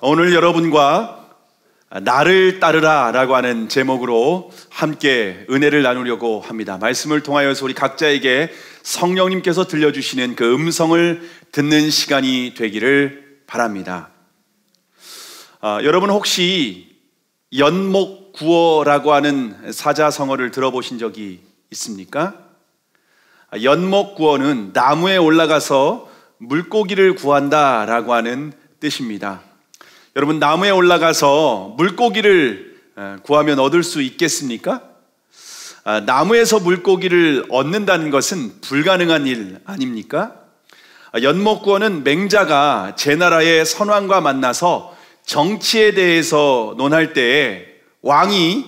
오늘 여러분과 나를 따르라 라고 하는 제목으로 함께 은혜를 나누려고 합니다. 말씀을 통하여서 우리 각자에게 성령님께서 들려주시는 그 음성을 듣는 시간이 되기를 바랍니다. 여러분 혹시 연목구어라고 하는 사자성어를 들어보신 적이 있습니까? 연목구어는 나무에 올라가서 물고기를 구한다 라고 하는 뜻입니다. 여러분, 나무에 올라가서 물고기를 구하면 얻을 수 있겠습니까? 나무에서 물고기를 얻는다는 것은 불가능한 일 아닙니까? 연목구어는 맹자가 제나라의 선왕과 만나서 정치에 대해서 논할 때에 왕이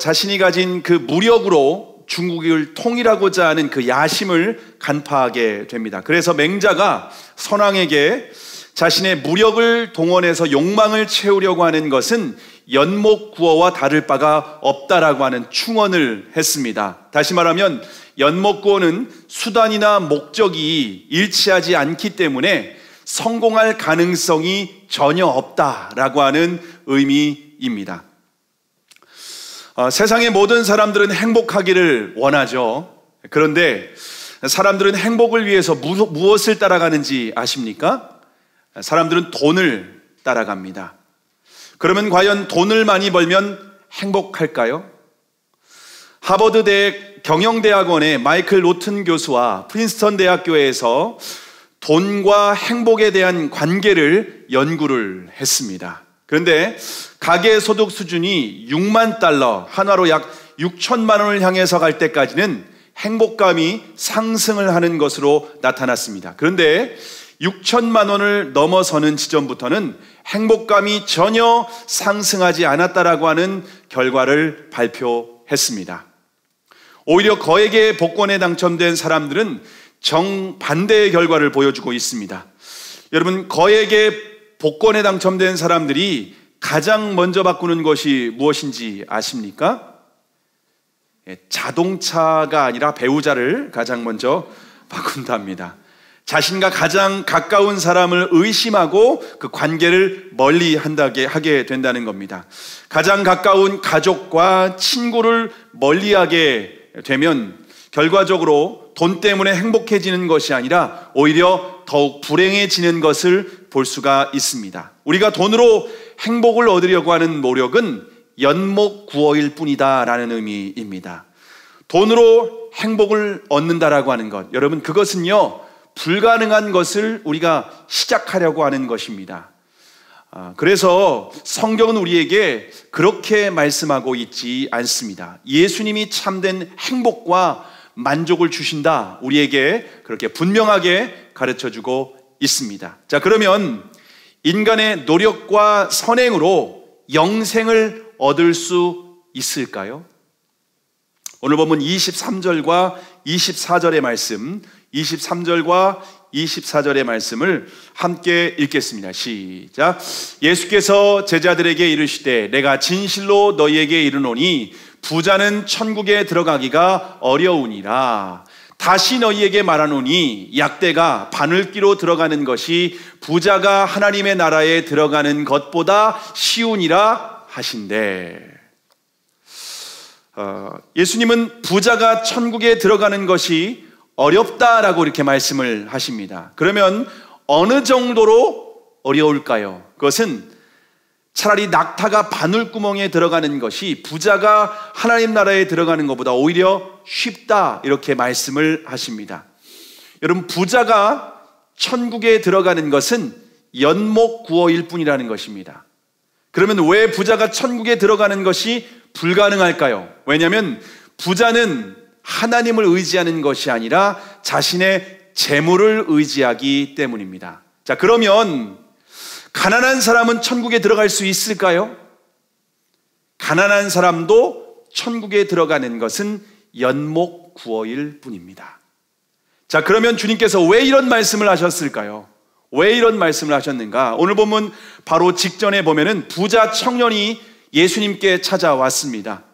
자신이 가진 그 무력으로 중국을 통일하고자 하는 그 야심을 간파하게 됩니다. 그래서 맹자가 선왕에게 자신의 무력을 동원해서 욕망을 채우려고 하는 것은 연목구어와 다를 바가 없다라고 하는 충언을 했습니다. 다시 말하면 연목구어는 수단이나 목적이 일치하지 않기 때문에 성공할 가능성이 전혀 없다라고 하는 의미입니다. 세상의 모든 사람들은 행복하기를 원하죠. 그런데 사람들은 행복을 위해서 무엇을 따라가는지 아십니까? 사람들은 돈을 따라갑니다. 그러면 과연 돈을 많이 벌면 행복할까요? 하버드 경영대학원의 마이클 노튼 교수와 프린스턴 대학교에서 돈과 행복에 대한 관계를 연구를 했습니다. 그런데 가계 소득 수준이 6만 달러, 한화로 약 6천만 원을 향해서 갈 때까지는 행복감이 상승을 하는 것으로 나타났습니다. 그런데 6천만 원을 넘어서는 지점부터는 행복감이 전혀 상승하지 않았다라고 하는 결과를 발표했습니다. 오히려 거액의 복권에 당첨된 사람들은 정반대의 결과를 보여주고 있습니다. 여러분, 거액의 복권에 당첨된 사람들이 가장 먼저 바꾸는 것이 무엇인지 아십니까? 자동차가 아니라 배우자를 가장 먼저 바꾼답니다. 자신과 가장 가까운 사람을 의심하고 그 관계를 멀리 하게 된다는 겁니다. 가장 가까운 가족과 친구를 멀리하게 되면 결과적으로 돈 때문에 행복해지는 것이 아니라 오히려 더욱 불행해지는 것을 볼 수가 있습니다. 우리가 돈으로 행복을 얻으려고 하는 노력은 연목구어일 뿐이다라는 의미입니다. 돈으로 행복을 얻는다라고 하는 것, 여러분, 그것은요 불가능한 것을 우리가 시작하려고 하는 것입니다. 그래서 성경은 우리에게 그렇게 말씀하고 있지 않습니다. 예수님이 참된 행복과 만족을 주신다, 우리에게 그렇게 분명하게 가르쳐주고 있습니다. 자, 그러면 인간의 노력과 선행으로 영생을 얻을 수 있을까요? 오늘 보면 23절과 24절의 말씀, 23절과 24절의 말씀을 함께 읽겠습니다. 시작. 예수께서 제자들에게 이르시되 내가 진실로 너희에게 이르노니 부자는 천국에 들어가기가 어려우니라. 다시 너희에게 말하노니 약대가 바늘기로 들어가는 것이 부자가 하나님의 나라에 들어가는 것보다 쉬우니라 하신대. 예수님은 부자가 천국에 들어가는 것이 어렵다라고 이렇게 말씀을 하십니다. 그러면 어느 정도로 어려울까요? 그것은 차라리 낙타가 바늘구멍에 들어가는 것이 부자가 하나님 나라에 들어가는 것보다 오히려 쉽다, 이렇게 말씀을 하십니다. 여러분, 부자가 천국에 들어가는 것은 연목구어일 뿐이라는 것입니다. 그러면 왜 부자가 천국에 들어가는 것이 불가능할까요? 왜냐하면 부자는 하나님을 의지하는 것이 아니라 자신의 재물을 의지하기 때문입니다. 자, 그러면 가난한 사람은 천국에 들어갈 수 있을까요? 가난한 사람도 천국에 들어가는 것은 연목구어일 뿐입니다. 자, 그러면 주님께서 왜 이런 말씀을 하셨을까요? 왜 이런 말씀을 하셨는가? 오늘 보면 바로 직전에 보면은 부자 청년이 예수님께 찾아왔습니다.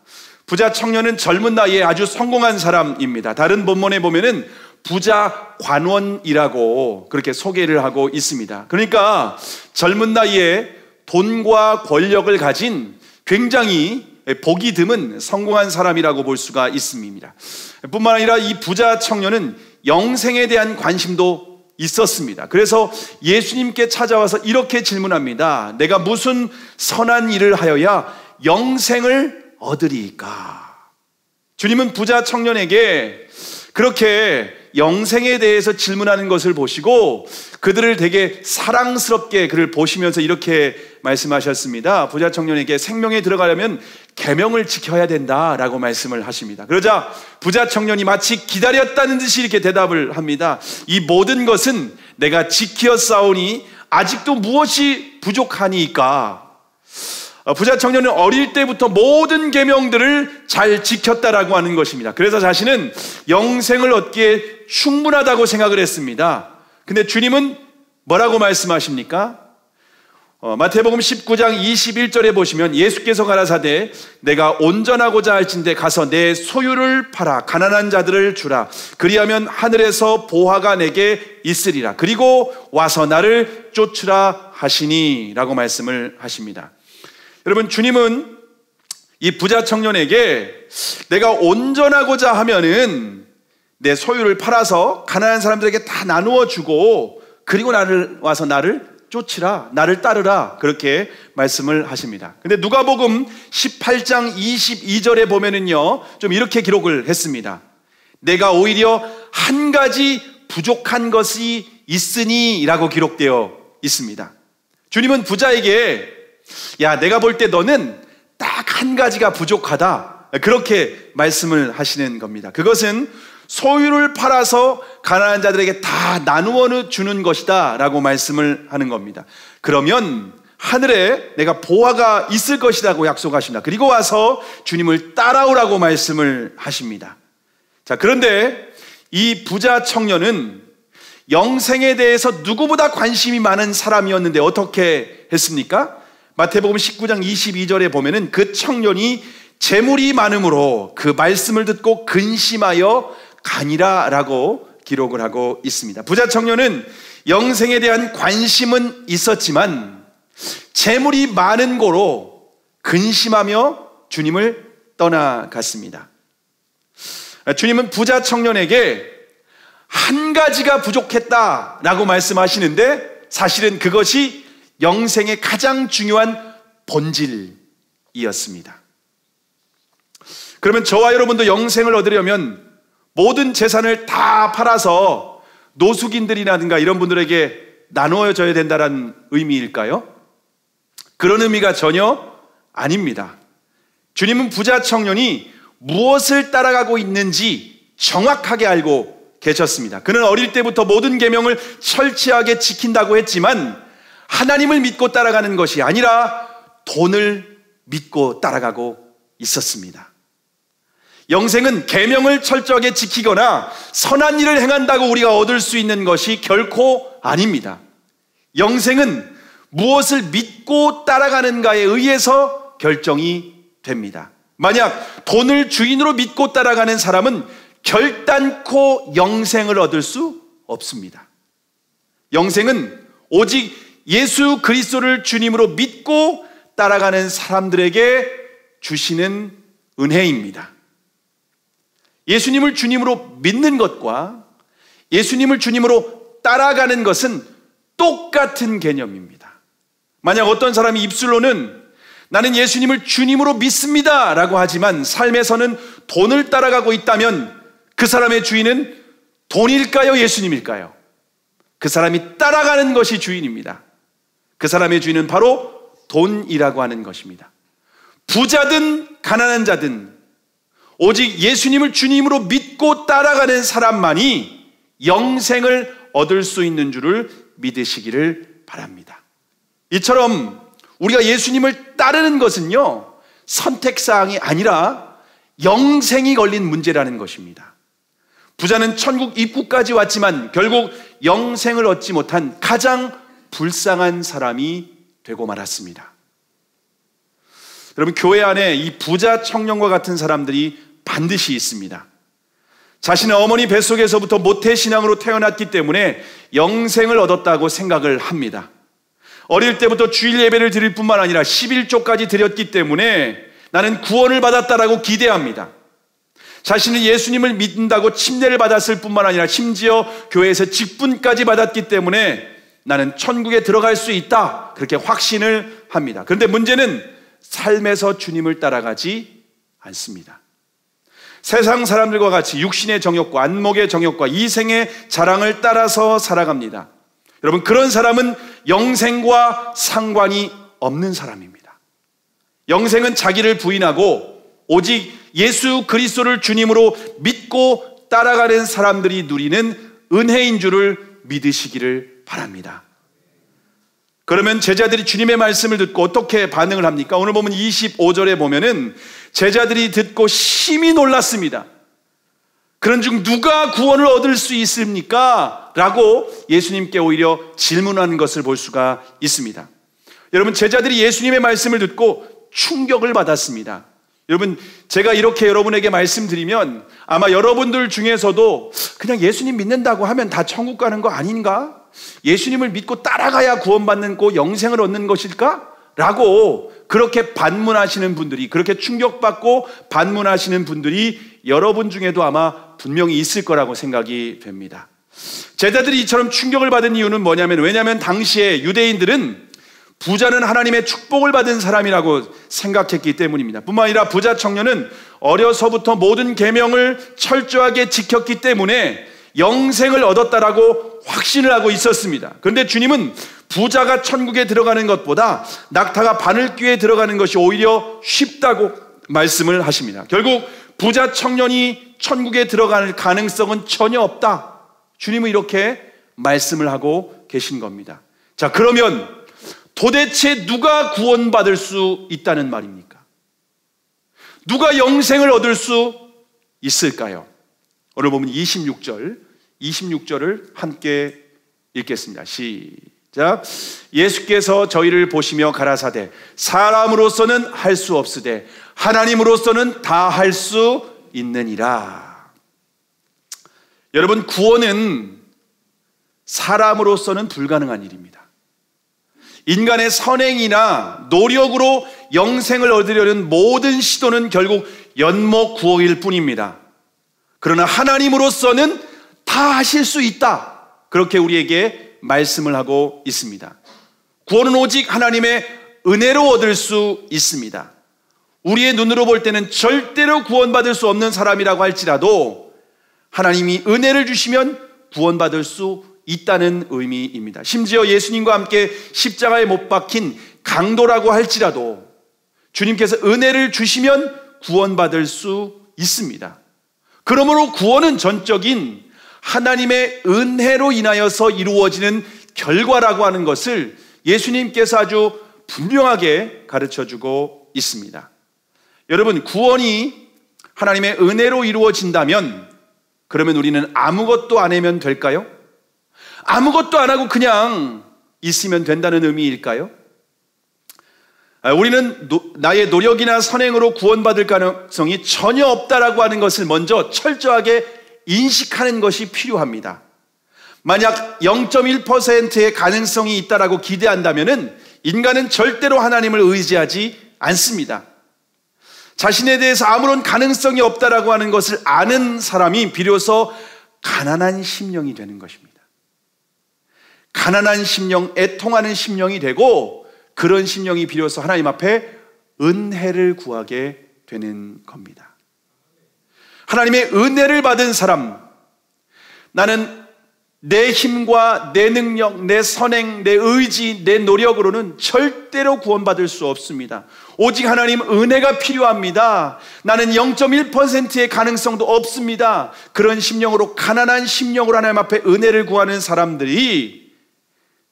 부자 청년은 젊은 나이에 아주 성공한 사람입니다. 다른 본문에 보면은 부자 관원이라고 그렇게 소개를 하고 있습니다. 그러니까 젊은 나이에 돈과 권력을 가진 굉장히 보기 드문 성공한 사람이라고 볼 수가 있습니다. 뿐만 아니라 이 부자 청년은 영생에 대한 관심도 있었습니다. 그래서 예수님께 찾아와서 이렇게 질문합니다. 내가 무슨 선한 일을 하여야 영생을 얻으리까? 주님은 부자 청년에게 그렇게 영생에 대해서 질문하는 것을 보시고 그들을 되게 사랑스럽게 그를 보시면서 이렇게 말씀하셨습니다. 부자 청년에게 생명에 들어가려면 계명을 지켜야 된다라고 말씀을 하십니다. 그러자 부자 청년이 마치 기다렸다는 듯이 이렇게 대답을 합니다. 이 모든 것은 내가 지키었사오니 아직도 무엇이 부족하니까? 부자 청년은 어릴 때부터 모든 계명들을 잘 지켰다라고 하는 것입니다. 그래서 자신은 영생을 얻기에 충분하다고 생각을 했습니다. 근데 주님은 뭐라고 말씀하십니까? 마태복음 19장 21절에 보시면 예수께서 가라사대 내가 온전하고자 할진대 가서 내 소유를 팔아 가난한 자들을 주라. 그리하면 하늘에서 보화가 내게 있으리라. 그리고 와서 나를 쫓으라 하시니 라고 말씀을 하십니다. 여러분, 주님은 이 부자 청년에게 내가 온전하고자 하면은 내 소유를 팔아서 가난한 사람들에게 다 나누어 주고 그리고 와서 나를 쫓으라, 나를 따르라, 그렇게 말씀을 하십니다. 근데 누가복음 18장 22절에 보면은요, 좀 이렇게 기록을 했습니다. 내가 오히려 한 가지 부족한 것이 있으니 라고 기록되어 있습니다. 주님은 부자에게 야, 내가 볼 때 너는 딱 한 가지가 부족하다, 그렇게 말씀을 하시는 겁니다. 그것은 소유를 팔아서 가난한 자들에게 다 나누어 주는 것이다 라고 말씀을 하는 겁니다. 그러면 하늘에 내가 보화가 있을 것이라고 약속하십니다. 그리고 와서 주님을 따라오라고 말씀을 하십니다. 자, 그런데 이 부자 청년은 영생에 대해서 누구보다 관심이 많은 사람이었는데 어떻게 했습니까? 마태복음 19장 22절에 보면은 그 청년이 재물이 많음으로 그 말씀을 듣고 근심하여 가니라 라고 기록을 하고 있습니다. 부자 청년은 영생에 대한 관심은 있었지만 재물이 많은 고로 근심하며 주님을 떠나갔습니다. 주님은 부자 청년에게 한 가지가 부족했다라고 말씀하시는데 사실은 그것이 영생의 가장 중요한 본질이었습니다. 그러면 저와 여러분도 영생을 얻으려면 모든 재산을 다 팔아서 노숙인들이라든가 이런 분들에게 나누어져야 된다는 의미일까요? 그런 의미가 전혀 아닙니다. 주님은 부자 청년이 무엇을 따라가고 있는지 정확하게 알고 계셨습니다. 그는 어릴 때부터 모든 계명을 철저하게 지킨다고 했지만 하나님을 믿고 따라가는 것이 아니라 돈을 믿고 따라가고 있었습니다. 영생은 계명을 철저하게 지키거나 선한 일을 행한다고 우리가 얻을 수 있는 것이 결코 아닙니다. 영생은 무엇을 믿고 따라가는가에 의해서 결정이 됩니다. 만약 돈을 주인으로 믿고 따라가는 사람은 결단코 영생을 얻을 수 없습니다. 영생은 오직 예수 그리스도를 주님으로 믿고 따라가는 사람들에게 주시는 은혜입니다. 예수님을 주님으로 믿는 것과 예수님을 주님으로 따라가는 것은 똑같은 개념입니다. 만약 어떤 사람이 입술로는 나는 예수님을 주님으로 믿습니다 라고 하지만 삶에서는 돈을 따라가고 있다면 그 사람의 주인은 돈일까요? 예수님일까요? 그 사람이 따라가는 것이 주인입니다. 그 사람의 주인은 바로 돈이라고 하는 것입니다. 부자든 가난한 자든 오직 예수님을 주님으로 믿고 따라가는 사람만이 영생을 얻을 수 있는 줄을 믿으시기를 바랍니다. 이처럼 우리가 예수님을 따르는 것은요, 선택사항이 아니라 영생이 걸린 문제라는 것입니다. 부자는 천국 입구까지 왔지만 결국 영생을 얻지 못한 가장 불쌍한 사람이 되고 말았습니다. 여러분, 교회 안에 이 부자 청년과 같은 사람들이 반드시 있습니다. 자신의 어머니 뱃속에서부터 모태신앙으로 태어났기 때문에 영생을 얻었다고 생각을 합니다. 어릴 때부터 주일 예배를 드릴 뿐만 아니라 11조까지 드렸기 때문에 나는 구원을 받았다라고 기대합니다. 자신은 예수님을 믿는다고 침례를 받았을 뿐만 아니라 심지어 교회에서 직분까지 받았기 때문에 나는 천국에 들어갈 수 있다, 그렇게 확신을 합니다. 그런데 문제는 삶에서 주님을 따라가지 않습니다. 세상 사람들과 같이 육신의 정욕과 안목의 정욕과 이생의 자랑을 따라서 살아갑니다. 여러분, 그런 사람은 영생과 상관이 없는 사람입니다. 영생은 자기를 부인하고 오직 예수 그리스도를 주님으로 믿고 따라가는 사람들이 누리는 은혜인 줄을 믿으시기를 바랍니다. 그러면 제자들이 주님의 말씀을 듣고 어떻게 반응을 합니까? 오늘 보면 25절에 보면은 제자들이 듣고 심히 놀랐습니다. 그런 중 누가 구원을 얻을 수 있습니까? 라고 예수님께 오히려 질문하는 것을 볼 수가 있습니다. 여러분, 제자들이 예수님의 말씀을 듣고 충격을 받았습니다. 여러분, 제가 이렇게 여러분에게 말씀드리면 아마 여러분들 중에서도 그냥 예수님 믿는다고 하면 다 천국 가는 거 아닌가? 예수님을 믿고 따라가야 구원받는 거 영생을 얻는 것일까? 라고 그렇게 반문하시는 분들이, 그렇게 충격받고 반문하시는 분들이 여러분 중에도 아마 분명히 있을 거라고 생각이 됩니다. 제자들이 이처럼 충격을 받은 이유는 뭐냐면, 왜냐하면 당시에 유대인들은 부자는 하나님의 축복을 받은 사람이라고 생각했기 때문입니다. 뿐만 아니라 부자 청년은 어려서부터 모든 계명을 철저하게 지켰기 때문에 영생을 얻었다라고 확신을 하고 있었습니다. 그런데 주님은 부자가 천국에 들어가는 것보다 낙타가 바늘귀에 들어가는 것이 오히려 쉽다고 말씀을 하십니다. 결국 부자 청년이 천국에 들어갈 가능성은 전혀 없다, 주님은 이렇게 말씀을 하고 계신 겁니다. 자, 그러면 도대체 누가 구원받을 수 있다는 말입니까? 누가 영생을 얻을 수 있을까요? 오늘 보면 26절을 함께 읽겠습니다. 시작. 예수께서 저희를 보시며 가라사대 사람으로서는 할 수 없으되 하나님으로서는 다 할 수 있느니라. 여러분, 구원은 사람으로서는 불가능한 일입니다. 인간의 선행이나 노력으로 영생을 얻으려는 모든 시도는 결국 연목구호일 뿐입니다. 그러나 하나님으로서는 다 하실 수 있다, 그렇게 우리에게 말씀을 하고 있습니다. 구원은 오직 하나님의 은혜로 얻을 수 있습니다. 우리의 눈으로 볼 때는 절대로 구원받을 수 없는 사람이라고 할지라도 하나님이 은혜를 주시면 구원받을 수 있다는 의미입니다. 심지어 예수님과 함께 십자가에 못 박힌 강도라고 할지라도 주님께서 은혜를 주시면 구원받을 수 있습니다. 그러므로 구원은 전적인 하나님의 은혜로 인하여서 이루어지는 결과라고 하는 것을 예수님께서 아주 분명하게 가르쳐주고 있습니다. 여러분, 구원이 하나님의 은혜로 이루어진다면 그러면 우리는 아무것도 안 하면 될까요? 아무것도 안 하고 그냥 있으면 된다는 의미일까요? 우리는 나의 노력이나 선행으로 구원받을 가능성이 전혀 없다라고 하는 것을 먼저 철저하게 인식하는 것이 필요합니다. 만약 0.1%의 가능성이 있다라고 기대한다면 인간은 절대로 하나님을 의지하지 않습니다. 자신에 대해서 아무런 가능성이 없다라고 하는 것을 아는 사람이 비로소 가난한 심령이 되는 것입니다. 가난한 심령, 애통하는 심령이 되고 그런 심령이 비로소 하나님 앞에 은혜를 구하게 되는 겁니다. 하나님의 은혜를 받은 사람, 나는 내 힘과 내 능력, 내 선행, 내 의지, 내 노력으로는 절대로 구원받을 수 없습니다. 오직 하나님 은혜가 필요합니다. 나는 0.1%의 가능성도 없습니다. 그런 심령으로, 가난한 심령으로 하나님 앞에 은혜를 구하는 사람들이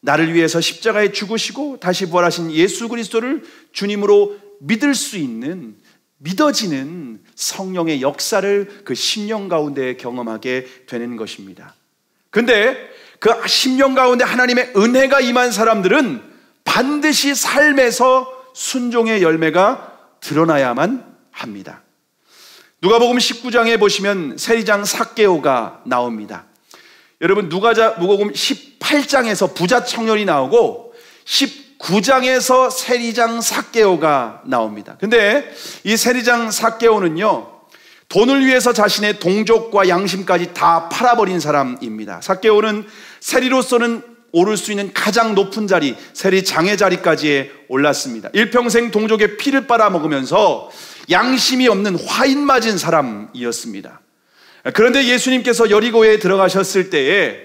나를 위해서 십자가에 죽으시고 다시 부활하신 예수 그리스도를 주님으로 믿을 수 있는, 믿어지는 성령의 역사를 그 심령 가운데 경험하게 되는 것입니다. 근데 그 심령 가운데 하나님의 은혜가 임한 사람들은 반드시 삶에서 순종의 열매가 드러나야만 합니다. 누가복음 19장에 보시면 세리장 삭개오가 나옵니다. 여러분, 누가복음 18장에서 부자 청년이 나오고 19장에서 세리장 삭개오가 나옵니다. 근데 이 세리장 삭개오는요, 돈을 위해서 자신의 동족과 양심까지 다 팔아버린 사람입니다. 삭개오는 세리로서는 오를 수 있는 가장 높은 자리, 세리장의 자리까지 올랐습니다. 일평생 동족의 피를 빨아먹으면서 양심이 없는 화인 맞은 사람이었습니다. 그런데 예수님께서 여리고에 들어가셨을 때에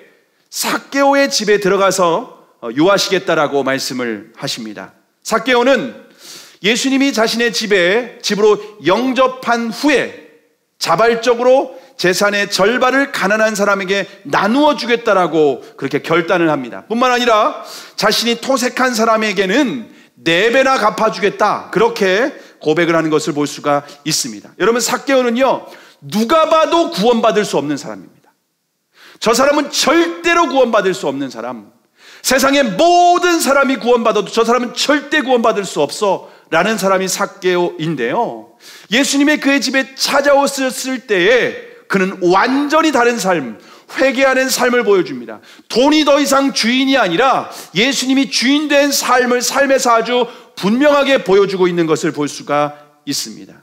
삭개오의 집에 들어가서 유하시겠다라고 말씀을 하십니다. 삭개오는 예수님이 자신의 집으로 영접한 후에 자발적으로 재산의 절반을 가난한 사람에게 나누어 주겠다라고 그렇게 결단을 합니다. 뿐만 아니라 자신이 토색한 사람에게는 4배나 갚아주겠다, 그렇게 고백을 하는 것을 볼 수가 있습니다. 여러분, 삭개오는요, 누가 봐도 구원받을 수 없는 사람입니다. 저 사람은 절대로 구원받을 수 없는 사람, 세상의 모든 사람이 구원받아도 저 사람은 절대 구원받을 수 없어 라는 사람이 삭개오인데요, 예수님의 그의 집에 찾아오셨을 때에 그는 완전히 다른 삶, 회개하는 삶을 보여줍니다. 돈이 더 이상 주인이 아니라 예수님이 주인된 삶을 삶에서 아주 분명하게 보여주고 있는 것을 볼 수가 있습니다.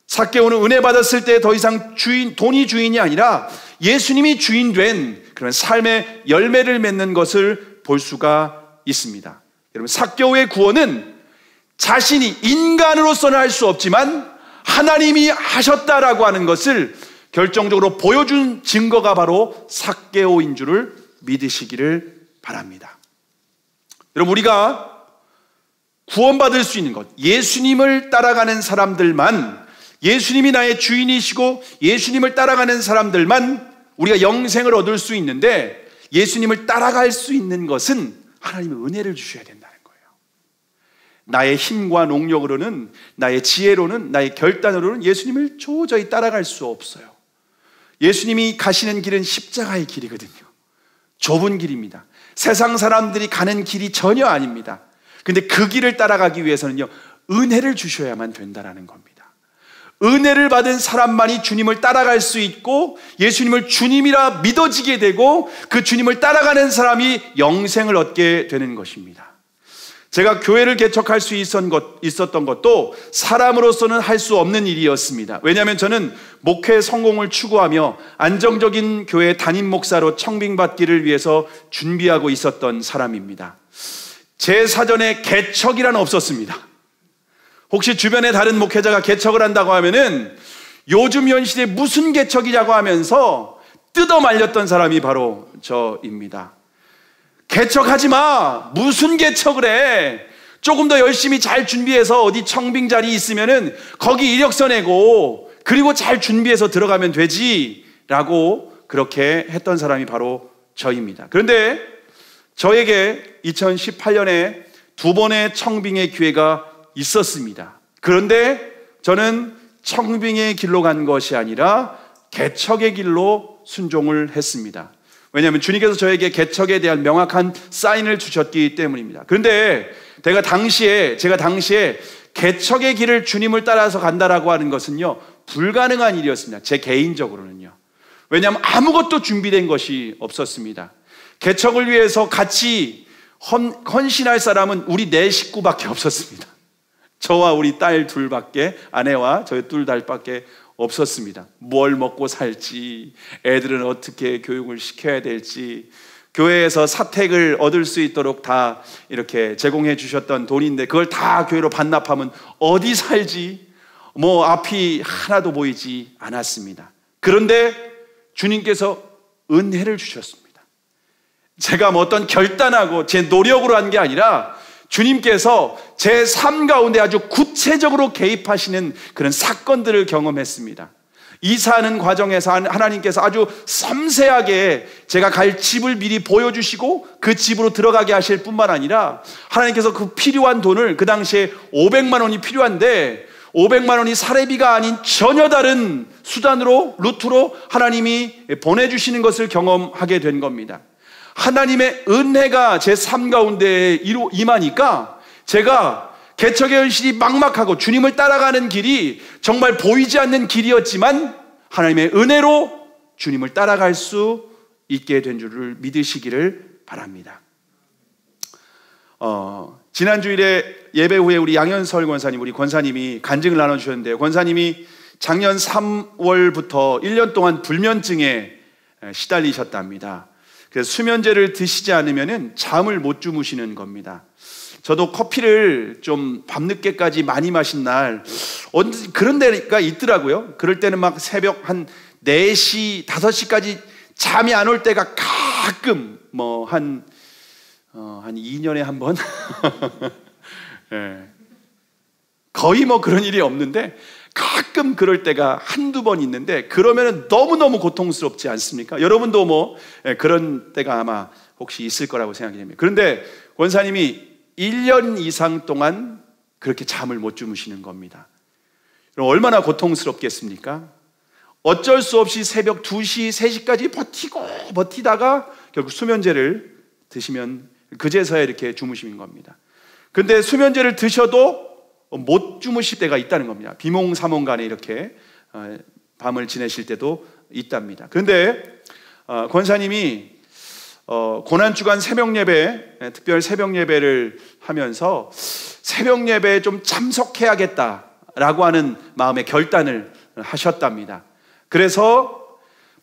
삭개오는 은혜 받았을 때 더 이상 돈이 주인이 아니라 예수님이 주인된 그런 삶의 열매를 맺는 것을 볼 수가 있습니다. 여러분, 삭개오의 구원은 자신이 인간으로서는 할 수 없지만 하나님이 하셨다라고 하는 것을 결정적으로 보여준 증거가 바로 삭개오인 줄을 믿으시기를 바랍니다. 여러분, 우리가 구원받을 수 있는 것, 예수님을 따라가는 사람들만, 예수님이 나의 주인이시고 예수님을 따라가는 사람들만 우리가 영생을 얻을 수 있는데, 예수님을 따라갈 수 있는 것은 하나님의 은혜를 주셔야 된다는 거예요. 나의 힘과 능력으로는, 나의 지혜로는, 나의 결단으로는 예수님을 도저히 따라갈 수 없어요. 예수님이 가시는 길은 십자가의 길이거든요. 좁은 길입니다. 세상 사람들이 가는 길이 전혀 아닙니다. 근데 그 길을 따라가기 위해서는요, 은혜를 주셔야만 된다는 겁니다. 은혜를 받은 사람만이 주님을 따라갈 수 있고, 예수님을 주님이라 믿어지게 되고, 그 주님을 따라가는 사람이 영생을 얻게 되는 것입니다. 제가 교회를 개척할 수 있었던 것도 사람으로서는 할 수 없는 일이었습니다. 왜냐하면 저는 목회 성공을 추구하며 안정적인 교회 담임 목사로 청빙받기를 위해서 준비하고 있었던 사람입니다. 제 사전에 개척이란 없었습니다. 혹시 주변에 다른 목회자가 개척을 한다고 하면은 요즘 현 시대에 무슨 개척이냐고 하면서 뜯어 말렸던 사람이 바로 저입니다. 개척하지 마! 무슨 개척을 해! 조금 더 열심히 잘 준비해서 어디 청빙 자리 있으면은 거기 이력서 내고, 그리고 잘 준비해서 들어가면 되지! 라고 그렇게 했던 사람이 바로 저입니다. 그런데 저에게 2018년에 2번의 청빙의 기회가 있었습니다. 그런데 저는 청빙의 길로 간 것이 아니라 개척의 길로 순종을 했습니다. 왜냐하면 주님께서 저에게 개척에 대한 명확한 사인을 주셨기 때문입니다. 그런데 제가 당시에 개척의 길을 주님을 따라서 간다라고 하는 것은요, 불가능한 일이었습니다. 제 개인적으로는요. 왜냐하면 아무것도 준비된 것이 없었습니다. 개척을 위해서 같이 헌신할 사람은 우리 4 식구밖에 없었습니다. 저와 우리 딸 둘밖에, 아내와 저희 둘 딸밖에 없었습니다. 뭘 먹고 살지, 애들은 어떻게 교육을 시켜야 될지, 교회에서 사택을 얻을 수 있도록 다 이렇게 제공해 주셨던 돈인데 그걸 다 교회로 반납하면 어디 살지, 앞이 하나도 보이지 않았습니다. 그런데 주님께서 은혜를 주셨습니다. 제가 어떤 결단하고 제 노력으로 한 게 아니라 주님께서 제 삶 가운데 아주 구체적으로 개입하시는 그런 사건들을 경험했습니다. 이사하는 과정에서 하나님께서 아주 섬세하게 제가 갈 집을 미리 보여주시고 그 집으로 들어가게 하실 뿐만 아니라, 하나님께서 그 필요한 돈을, 그 당시에 500만 원이 필요한데 500만 원이 사례비가 아닌 전혀 다른 수단으로, 루트로 하나님이 보내주시는 것을 경험하게 된 겁니다. 하나님의 은혜가 제 삶 가운데 임하니까 제가 개척의 현실이 막막하고 주님을 따라가는 길이 정말 보이지 않는 길이었지만 하나님의 은혜로 주님을 따라갈 수 있게 된 줄을 믿으시기를 바랍니다. 지난 주일에 예배 후에 우리 양현설 권사님, 우리 권사님이 간증을 나눠주셨는데요. 권사님이 작년 3월부터 1년 동안 불면증에 시달리셨답니다. 그래서 수면제를 드시지 않으면 잠을 못 주무시는 겁니다. 저도 커피를 좀 밤늦게까지 많이 마신 날 그런 데가 있더라고요. 그럴 때는 막 새벽 한 4시, 5시까지 잠이 안 올 때가 가끔 한 2년에 한 번? 네. 거의 그런 일이 없는데 가끔 그럴 때가 한두 번 있는데 그러면 너무너무 고통스럽지 않습니까? 여러분도 그런 때가 아마 혹시 있을 거라고 생각이 됩니다. 그런데 원사님이 1년 이상 동안 그렇게 잠을 못 주무시는 겁니다. 그럼 얼마나 고통스럽겠습니까? 어쩔 수 없이 새벽 2시, 3시까지 버티다가 결국 수면제를 드시면 그제서야 이렇게 주무시는 겁니다. 근데 수면제를 드셔도 못 주무실 때가 있다는 겁니다. 비몽사몽간에 이렇게 밤을 지내실 때도 있답니다. 그런데 권사님이 고난주간 새벽예배, 특별 새벽예배를 하면서 새벽예배에 좀 참석해야겠다라고 하는 마음의 결단을 하셨답니다. 그래서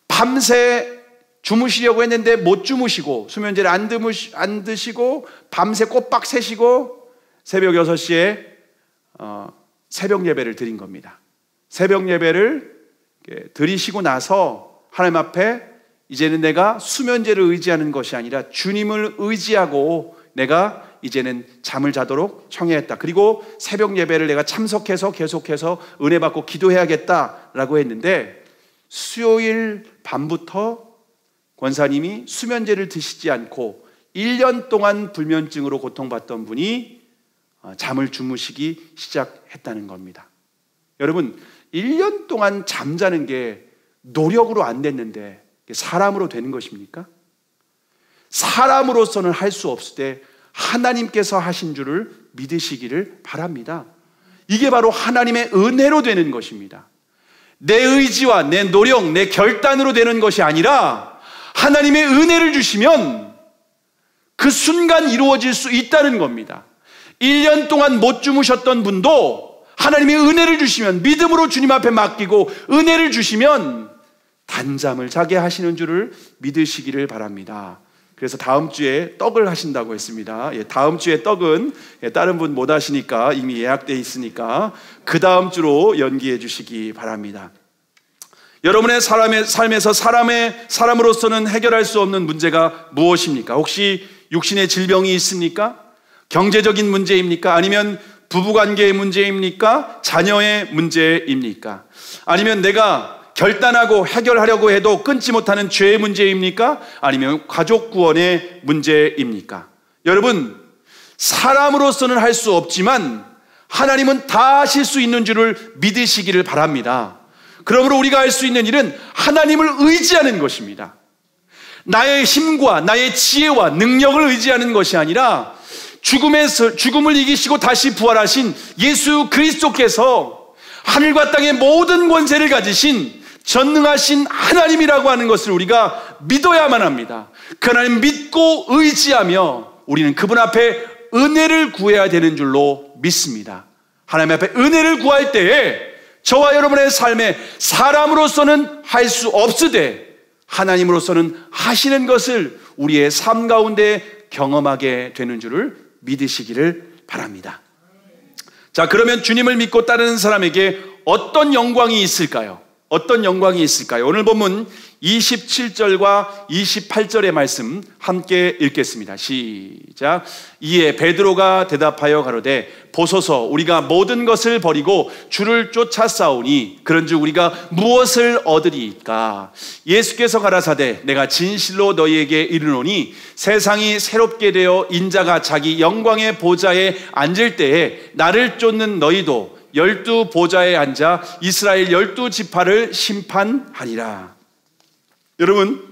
밤새 주무시려고 했는데 못 주무시고 수면제를 안 드시고 밤새 꼬박 새시고 새벽 6시에 새벽 예배를 드린 겁니다. 새벽 예배를 드리시고 나서 하나님 앞에 이제는 내가 수면제를 의지하는 것이 아니라 주님을 의지하고 내가 이제는 잠을 자도록 청해했다. 그리고 새벽 예배를 내가 참석해서 계속해서 은혜 받고 기도해야겠다라고 했는데 수요일 밤부터 권사님이 수면제를 드시지 않고 1년 동안 불면증으로 고통받던 분이 잠을 주무시기 시작했다는 겁니다. 여러분, 1년 동안 잠자는 게 노력으로 안 됐는데 사람으로 되는 것입니까? 사람으로서는 할 수 없을 때 하나님께서 하신 줄을 믿으시기를 바랍니다. 이게 바로 하나님의 은혜로 되는 것입니다. 내 의지와 내 노력, 내 결단으로 되는 것이 아니라 하나님의 은혜를 주시면 그 순간 이루어질 수 있다는 겁니다. 1년 동안 못 주무셨던 분도 하나님의 은혜를 주시면, 믿음으로 주님 앞에 맡기고 은혜를 주시면 단잠을 자게 하시는 줄을 믿으시기를 바랍니다. 그래서 다음 주에 떡을 하신다고 했습니다. 다음 주에 떡은 다른 분 못 하시니까 이미 예약되어 있으니까 그 다음 주로 연기해 주시기 바랍니다. 여러분의 삶에서 사람으로서는 해결할 수 없는 문제가 무엇입니까? 혹시 육신의 질병이 있습니까? 경제적인 문제입니까? 아니면 부부관계의 문제입니까? 자녀의 문제입니까? 아니면 내가 결단하고 해결하려고 해도 끊지 못하는 죄의 문제입니까? 아니면 가족 구원의 문제입니까? 여러분, 사람으로서는 할 수 없지만 하나님은 다 하실 수 있는 줄을 믿으시기를 바랍니다. 그러므로 우리가 할 수 있는 일은 하나님을 의지하는 것입니다. 나의 힘과 나의 지혜와 능력을 의지하는 것이 아니라 죽음을 이기시고 다시 부활하신 예수 그리스도께서 하늘과 땅의 모든 권세를 가지신 전능하신 하나님이라고 하는 것을 우리가 믿어야만 합니다. 그 하나님 믿고 의지하며 우리는 그분 앞에 은혜를 구해야 되는 줄로 믿습니다. 하나님 앞에 은혜를 구할 때에 저와 여러분의 삶에 사람으로서는 할 수 없으되 하나님으로서는 하시는 것을 우리의 삶 가운데 경험하게 되는 줄을 믿으시기를 바랍니다. 자, 그러면 주님을 믿고 따르는 사람에게 어떤 영광이 있을까요? 어떤 영광이 있을까요? 오늘 본문 27절과 28절의 말씀 함께 읽겠습니다. 시작. 이에 베드로가 대답하여 가로되 보소서, 우리가 모든 것을 버리고 주를 쫓아 싸우니 그런즉 우리가 무엇을 얻으리이까? 예수께서 가라사대 내가 진실로 너희에게 이르노니 세상이 새롭게 되어 인자가 자기 영광의 보좌에 앉을 때에 나를 쫓는 너희도 12 보좌에 앉아 이스라엘 12지파를 심판하리라. 여러분,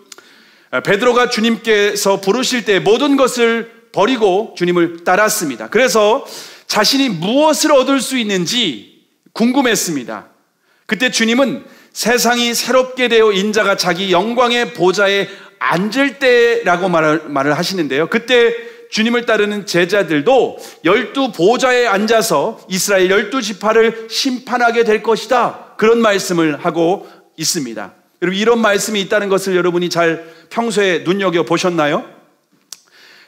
베드로가 주님께서 부르실 때 모든 것을 버리고 주님을 따랐습니다. 그래서 자신이 무엇을 얻을 수 있는지 궁금했습니다. 그때 주님은 세상이 새롭게 되어 인자가 자기 영광의 보좌에 앉을 때라고 말을 하시는데요. 그때 주님을 따르는 제자들도 12 보좌에 앉아서 이스라엘 12지파를 심판하게 될 것이다, 그런 말씀을 하고 있습니다. 여러분, 이런 말씀이 있다는 것을 여러분이 잘 평소에 눈여겨보셨나요?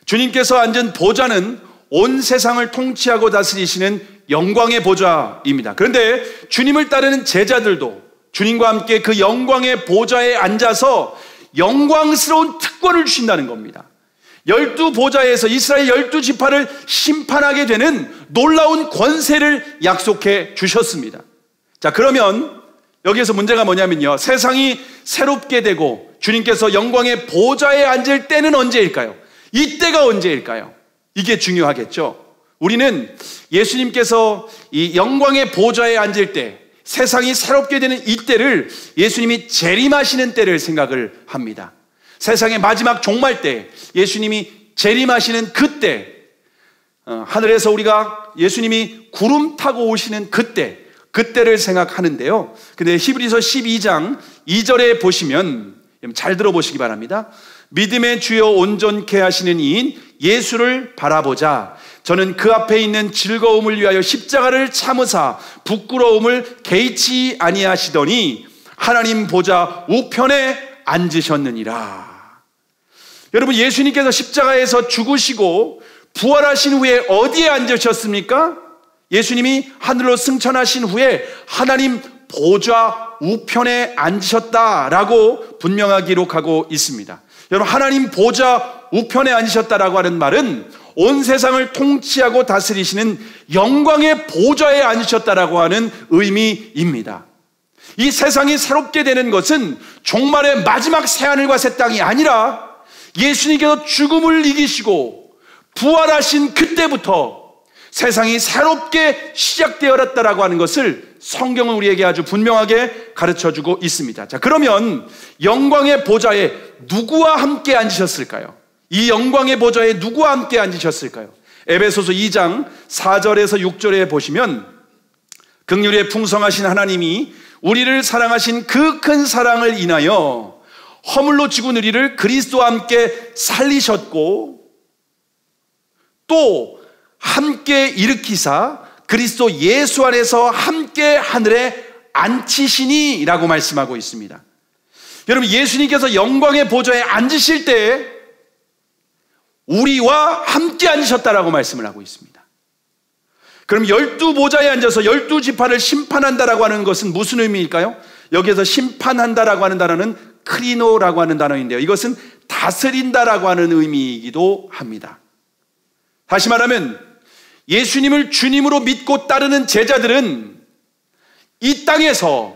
주님께서 앉은 보좌는 온 세상을 통치하고 다스리시는 영광의 보좌입니다. 그런데 주님을 따르는 제자들도 주님과 함께 그 영광의 보좌에 앉아서 영광스러운 특권을 주신다는 겁니다. 12 보좌에서 이스라엘 12지파를 심판하게 되는 놀라운 권세를 약속해 주셨습니다. 자, 그러면 여기에서 문제가 뭐냐면요, 세상이 새롭게 되고 주님께서 영광의 보좌에 앉을 때는 언제일까요? 이때가 언제일까요? 이게 중요하겠죠. 우리는 예수님께서 이 영광의 보좌에 앉을 때, 세상이 새롭게 되는 이때를 예수님이 재림하시는 때를 생각을 합니다. 세상의 마지막 종말 때 예수님이 재림하시는 그때, 하늘에서 우리가 예수님이 구름 타고 오시는 그때를 생각하는데요. 근데 히브리서 12장 2절에 보시면 잘 들어보시기 바랍니다. 믿음의 주여 온전케 하시는 이인 예수를 바라보자. 저는 그 앞에 있는 즐거움을 위하여 십자가를 참으사 부끄러움을 개의치 아니하시더니 하나님 보좌 우편에 앉으셨느니라. 여러분, 예수님께서 십자가에서 죽으시고 부활하신 후에 어디에 앉으셨습니까? 예수님이 하늘로 승천하신 후에 하나님 보좌 우편에 앉으셨다라고 분명하게 기록하고 있습니다. 여러분, 하나님 보좌 우편에 앉으셨다라고 하는 말은 온 세상을 통치하고 다스리시는 영광의 보좌에 앉으셨다라고 하는 의미입니다. 이 세상이 새롭게 되는 것은 종말의 마지막 새하늘과 새 땅이 아니라 예수님께서 죽음을 이기시고 부활하신 그때부터 세상이 새롭게 시작되었다라고 하는 것을 성경은 우리에게 아주 분명하게 가르쳐주고 있습니다. 자, 그러면 영광의 보좌에 누구와 함께 앉으셨을까요? 이 영광의 보좌에 누구와 함께 앉으셨을까요? 에베소서 2장 4절에서 6절에 보시면 긍휼에 풍성하신 하나님이 우리를 사랑하신 그 큰 사랑을 인하여 허물로 죽은 우리를 그리스도와 함께 살리셨고 또 함께 일으키사 그리스도 예수 안에서 함께 하늘에 앉히시니 라고 말씀하고 있습니다. 여러분, 예수님께서 영광의 보좌에 앉으실 때 우리와 함께 앉으셨다라고 말씀을 하고 있습니다. 그럼 12 보좌에 앉아서 12지파를 심판한다라고 하는 것은 무슨 의미일까요? 여기에서 심판한다라고 하는 단어는 크리노라고 하는 단어인데요, 이것은 다스린다라고 하는 의미이기도 합니다. 다시 말하면 예수님을 주님으로 믿고 따르는 제자들은 이 땅에서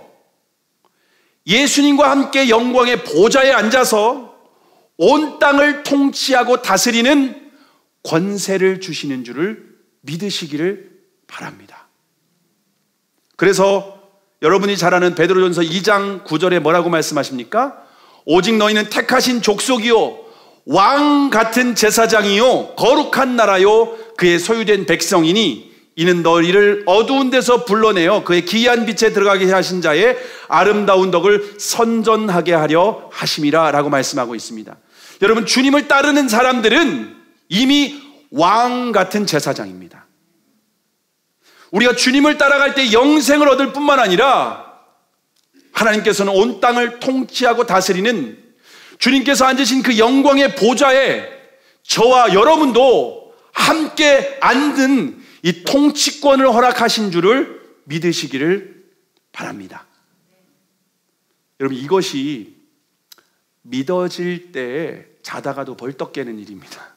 예수님과 함께 영광의 보좌에 앉아서 온 땅을 통치하고 다스리는 권세를 주시는 줄을 믿으시기를 바랍니다. 그래서 여러분이 잘 아는 베드로전서 2장 9절에 뭐라고 말씀하십니까? 오직 너희는 택하신 족속이요 왕 같은 제사장이요 거룩한 나라요 그의 소유된 백성이니 이는 너희를 어두운 데서 불러내어 그의 기이한 빛에 들어가게 하신 자의 아름다운 덕을 선전하게 하려 하심이라 라고 말씀하고 있습니다. 여러분, 주님을 따르는 사람들은 이미 왕 같은 제사장입니다. 우리가 주님을 따라갈 때 영생을 얻을 뿐만 아니라 하나님께서는 온 땅을 통치하고 다스리는 주님께서 앉으신 그 영광의 보좌에 저와 여러분도 함께 앉은 이 통치권을 허락하신 줄을 믿으시기를 바랍니다. 여러분, 이것이 믿어질 때 자다가도 벌떡 깨는 일입니다.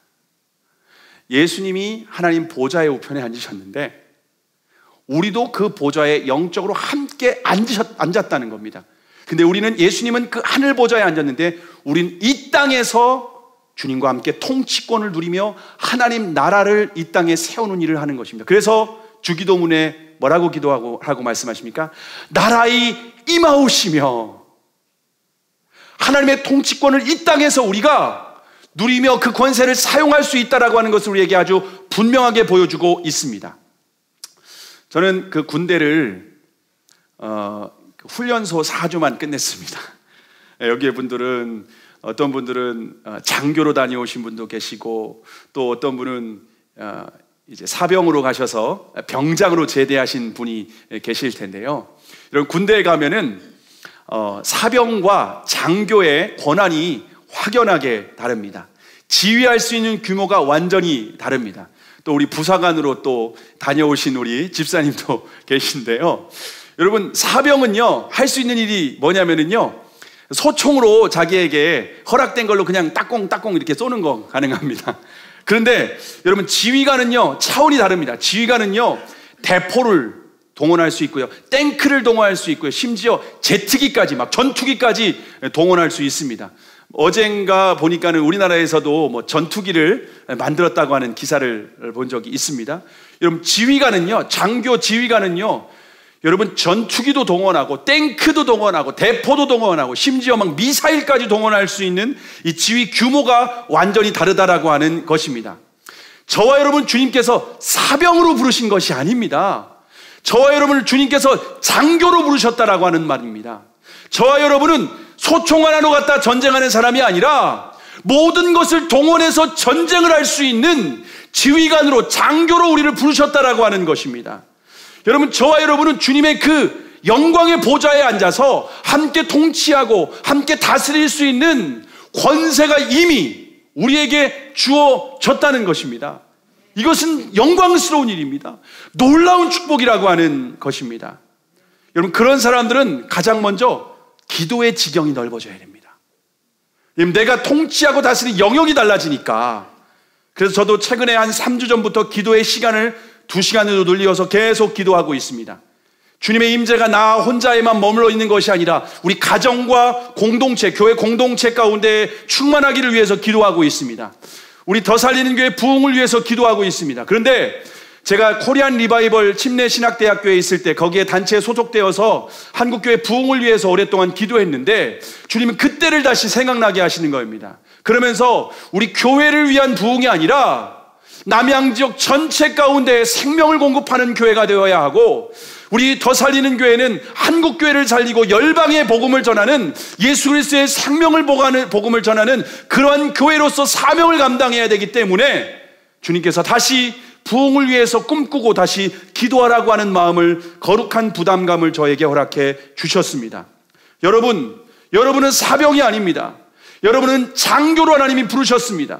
예수님이 하나님 보좌의 우편에 앉으셨는데 우리도 그 보좌에 영적으로 함께 앉았다는 겁니다. 근데 우리는, 예수님은 그 하늘 보좌에 앉았는데 우리는 이 땅에서 주님과 함께 통치권을 누리며 하나님 나라를 이 땅에 세우는 일을 하는 것입니다. 그래서 주기도문에 뭐라고 기도하고 말씀하십니까? 나라의 임하오시며 하나님의 통치권을 이 땅에서 우리가 누리며 그 권세를 사용할 수 있다라고 하는 것을 우리에게 아주 분명하게 보여주고 있습니다. 저는 그 군대를 훈련소 4주만 끝냈습니다. 여기에 분들은 어떤 분들은 장교로 다녀오신 분도 계시고 또 어떤 분은 이제 사병으로 가셔서 병장으로 제대하신 분이 계실 텐데요. 여러분 군대에 가면은 사병과 장교의 권한이 확연하게 다릅니다. 지휘할 수 있는 규모가 완전히 다릅니다. 또 우리 부사관으로 또 다녀오신 우리 집사님도 계신데요. 여러분 사병은요 할 수 있는 일이 뭐냐면은요 소총으로 자기에게 허락된 걸로 그냥 따꽁따꽁 이렇게 쏘는 거 가능합니다. 그런데 여러분 지휘관은요 차원이 다릅니다. 지휘관은요 대포를 동원할 수 있고요, 탱크를 동원할 수 있고요, 심지어 제트기까지 막 전투기까지 동원할 수 있습니다. 어젠가 보니까는 우리나라에서도 뭐 전투기를 만들었다고 하는 기사를 본 적이 있습니다. 여러분 지휘관은요, 장교 지휘관은요, 여러분 전투기도 동원하고 탱크도 동원하고 대포도 동원하고 심지어 막 미사일까지 동원할 수 있는 이 지휘 규모가 완전히 다르다라고 하는 것입니다. 저와 여러분 주님께서 사병으로 부르신 것이 아닙니다. 저와 여러분을 주님께서 장교로 부르셨다라고 하는 말입니다. 저와 여러분은 소총 하나로 갖다 전쟁하는 사람이 아니라 모든 것을 동원해서 전쟁을 할 수 있는 지휘관으로 장교로 우리를 부르셨다라고 하는 것입니다. 여러분 저와 여러분은 주님의 그 영광의 보좌에 앉아서 함께 통치하고 함께 다스릴 수 있는 권세가 이미 우리에게 주어졌다는 것입니다. 이것은 영광스러운 일입니다. 놀라운 축복이라고 하는 것입니다. 여러분 그런 사람들은 가장 먼저 기도의 지경이 넓어져야 됩니다. 내가 통치하고 다스리는 영역이 달라지니까. 그래서 저도 최근에 한 3주 전부터 기도의 시간을 2시간으로 늘려서 계속 기도하고 있습니다. 주님의 임재가 나 혼자에만 머물러 있는 것이 아니라 우리 가정과 공동체, 교회 공동체 가운데 충만하기를 위해서 기도하고 있습니다. 우리 더 살리는 교회 부흥을 위해서 기도하고 있습니다. 그런데 제가 코리안 리바이벌 침례신학대학교에 있을 때 거기에 단체에 소속되어서 한국교회 부흥을 위해서 오랫동안 기도했는데 주님은 그때를 다시 생각나게 하시는 겁니다. 그러면서 우리 교회를 위한 부흥이 아니라 남양지역 전체 가운데 생명을 공급하는 교회가 되어야 하고, 우리 더 살리는 교회는 한국교회를 살리고 열방의 복음을 전하는, 예수 그리스도의 생명을 복음을 전하는 그러한 교회로서 사명을 감당해야 되기 때문에 주님께서 다시 부흥을 위해서 꿈꾸고 다시 기도하라고 하는 마음을, 거룩한 부담감을 저에게 허락해 주셨습니다. 여러분은 사병이 아닙니다. 여러분은 장교로 하나님이 부르셨습니다.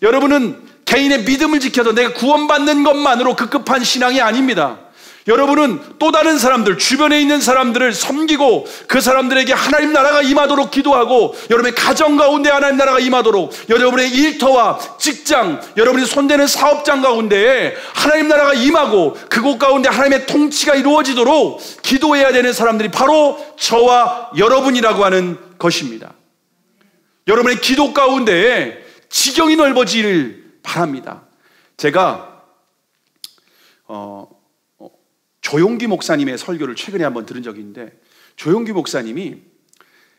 여러분은 개인의 믿음을 지켜서 내가 구원받는 것만으로 급급한 신앙이 아닙니다. 여러분은 또 다른 사람들, 주변에 있는 사람들을 섬기고 그 사람들에게 하나님 나라가 임하도록 기도하고, 여러분의 가정 가운데 하나님 나라가 임하도록, 여러분의 일터와 직장, 여러분이 손대는 사업장 가운데에 하나님 나라가 임하고 그곳 가운데 하나님의 통치가 이루어지도록 기도해야 되는 사람들이 바로 저와 여러분이라고 하는 것입니다. 여러분의 기도 가운데에 지경이 넓어지기를 바랍니다. 제가 조용기 목사님의 설교를 최근에 한번 들은 적이 있는데, 조용기 목사님이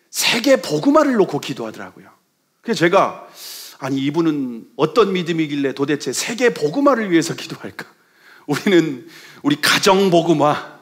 세계 복음화를 놓고 기도하더라고요. 그래서 제가 아니 이분은 어떤 믿음이길래 도대체 세계 복음화를 위해서 기도할까? 우리는 우리 가정 복음화,